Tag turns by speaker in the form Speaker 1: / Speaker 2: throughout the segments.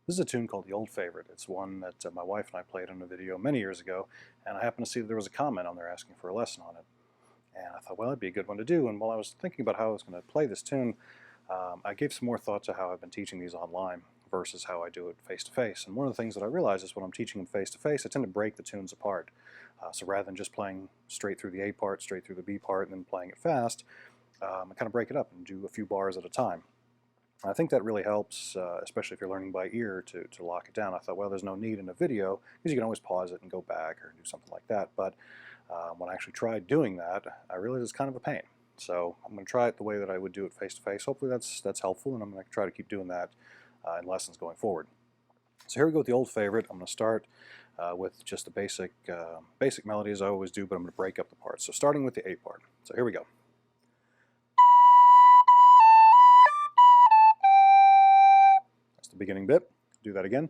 Speaker 1: This is a tune called The Old Favorite. It's one that my wife and I played in a video many years ago, and I happened to see that there was a comment on there asking for a lesson on it. And I thought, well, that'd be a good one to do. And while I was thinking about how I was going to play this tune, I gave some more thought to how I've been teaching these online versus how I do it face-to-face. And one of the things that I realize is when I'm teaching them face-to-face, I tend to break the tunes apart. So rather than just playing straight through the A part, straight through the B part, and then playing it fast, I kind of break it up and do a few bars at a time. I think that really helps, especially if you're learning by ear, to lock it down. I thought, well, there's no need in a video, because you can always pause it and go back or do something like that. But when I actually tried doing that, I realized it's kind of a pain. So I'm going to try it the way that I would do it face-to-face. Hopefully that's helpful, and I'm going to try to keep doing that in lessons going forward. So here we go with The Old Favorite. I'm going to start with just the basic melody as I always do, but I'm going to break up the parts. So starting with the A part. So here we go. The beginning bit. Do that again.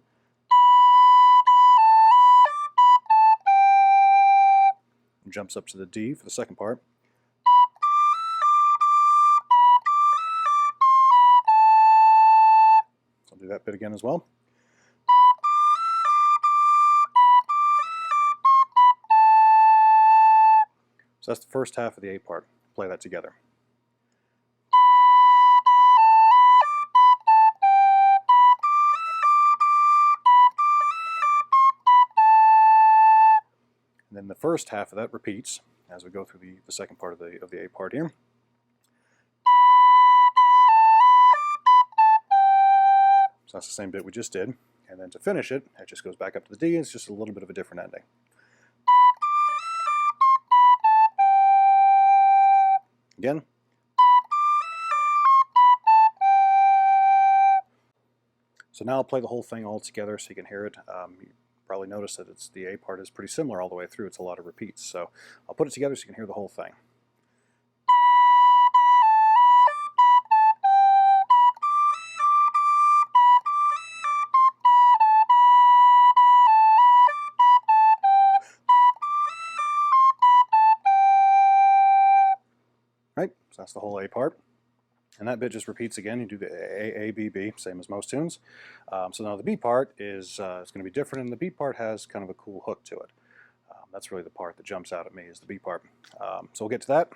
Speaker 1: And jumps up to the D for the second part. So I'll do that bit again as well. So that's the first half of the A part. Play that together. And then the first half of that repeats as we go through the second part of the A part here. So that's the same bit we just did. And then to finish it, it just goes back up to the D, and it's just a little bit of a different ending. Again. So now I'll play the whole thing all together so you can hear it. You probably notice that the A part is pretty similar all the way through. It's a lot of repeats. So I'll put it together so you can hear the whole thing. Right, so that's the whole A part. And that bit just repeats again. You do the A, B, B, same as most tunes. So now the B part is going to be different, and the B part has kind of a cool hook to it. That's really the part that jumps out at me, is the B part. So we'll get to that.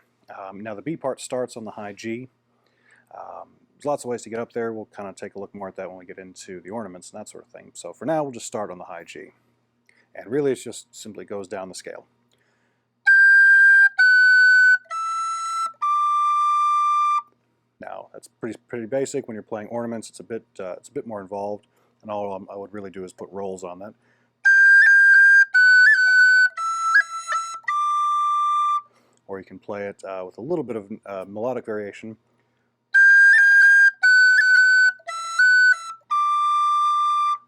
Speaker 1: Now the B part starts on the high G. There's lots of ways to get up there. We'll kind of take a look more at that when we get into the ornaments and that sort of thing. So for now, we'll just start on the high G. And really, it just simply goes down the scale. Now that's pretty basic. When you're playing ornaments, it's a bit more involved, and all I would really do is put rolls on that. Or you can play it with a little bit of melodic variation.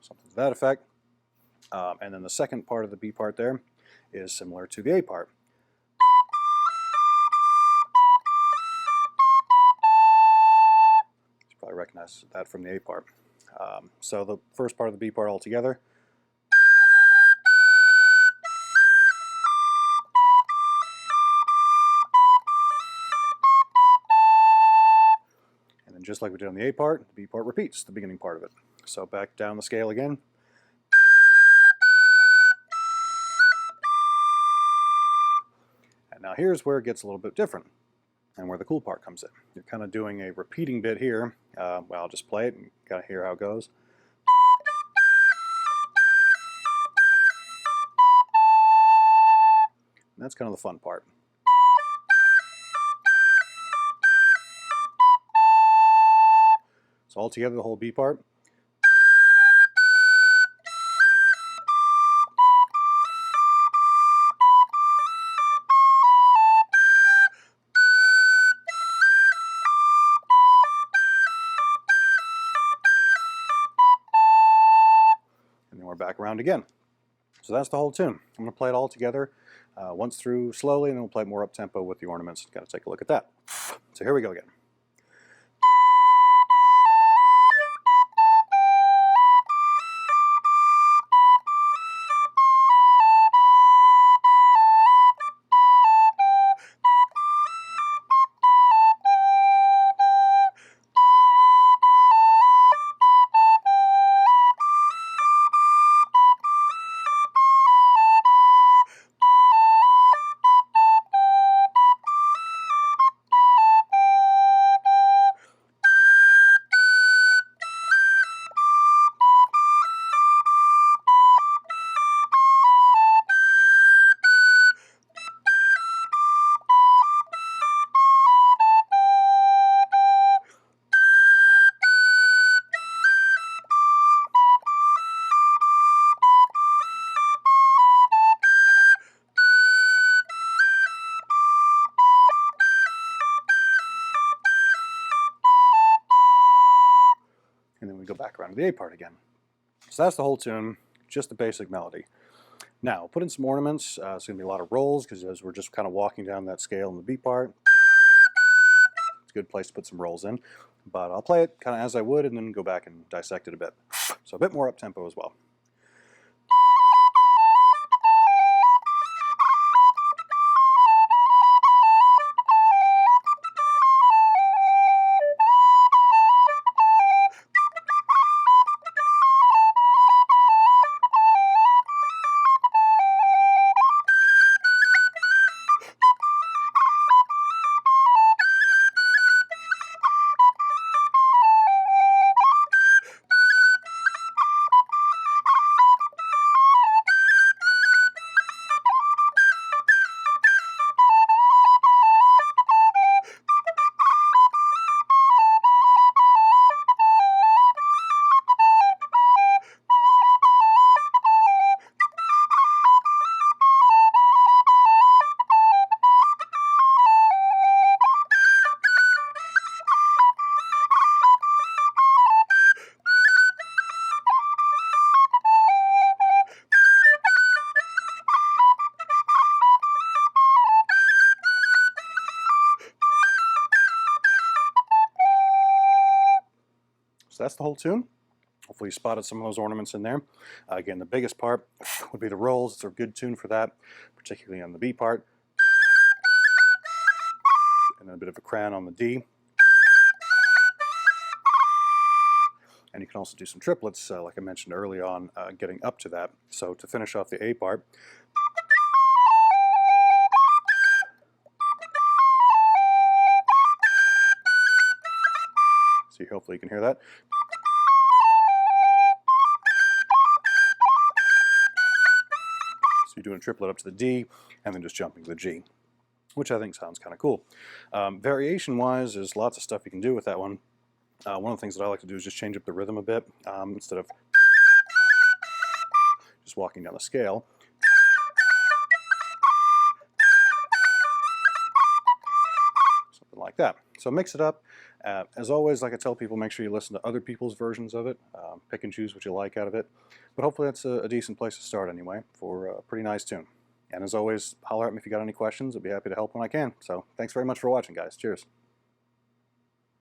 Speaker 1: Something to that effect. And then the second part of the B part there is similar to the A part. Probably recognize that from the A part. So the first part of the B part all together. And then just like we did on the A part, the B part repeats the beginning part of it. So back down the scale again. And now here's where it gets a little bit different, and where the cool part comes in. You're kind of doing a repeating bit here. Well, I'll just play it and kind of hear how it goes. And that's kind of the fun part. So all together, the whole B part. Back around again. So that's the whole tune. I'm going to play it all together once through slowly, and then we'll play more up-tempo with the ornaments. Got to take a look at that. So here we go again. back around to the A part again. So that's the whole tune, just the basic melody. Now, put in some ornaments. It's going to be a lot of rolls because as we're just kind of walking down that scale in the B part, it's a good place to put some rolls in. But I'll play it kind of as I would and then go back and dissect it a bit. So a bit more up-tempo as well. So that's the whole tune. Hopefully you spotted some of those ornaments in there. Again, the biggest part would be the rolls. It's a good tune for that, particularly on the B part. And then a bit of a crayon on the D. And you can also do some triplets, like I mentioned early on, getting up to that. So to finish off the A part, so hopefully you can hear that. So you're doing a triplet up to the D, and then just jumping to the G, which I think sounds kind of cool. Variation-wise, there's lots of stuff you can do with that one. One of the things that I like to do is just change up the rhythm a bit, instead of just walking down the scale. Something like that. So mix it up. As always, like I tell people, make sure you listen to other people's versions of it. Pick and choose what you like out of it. But hopefully that's a decent place to start anyway for a pretty nice tune. And as always, holler at me if you got any questions. I'll be happy to help when I can. So thanks very much for watching, guys. Cheers.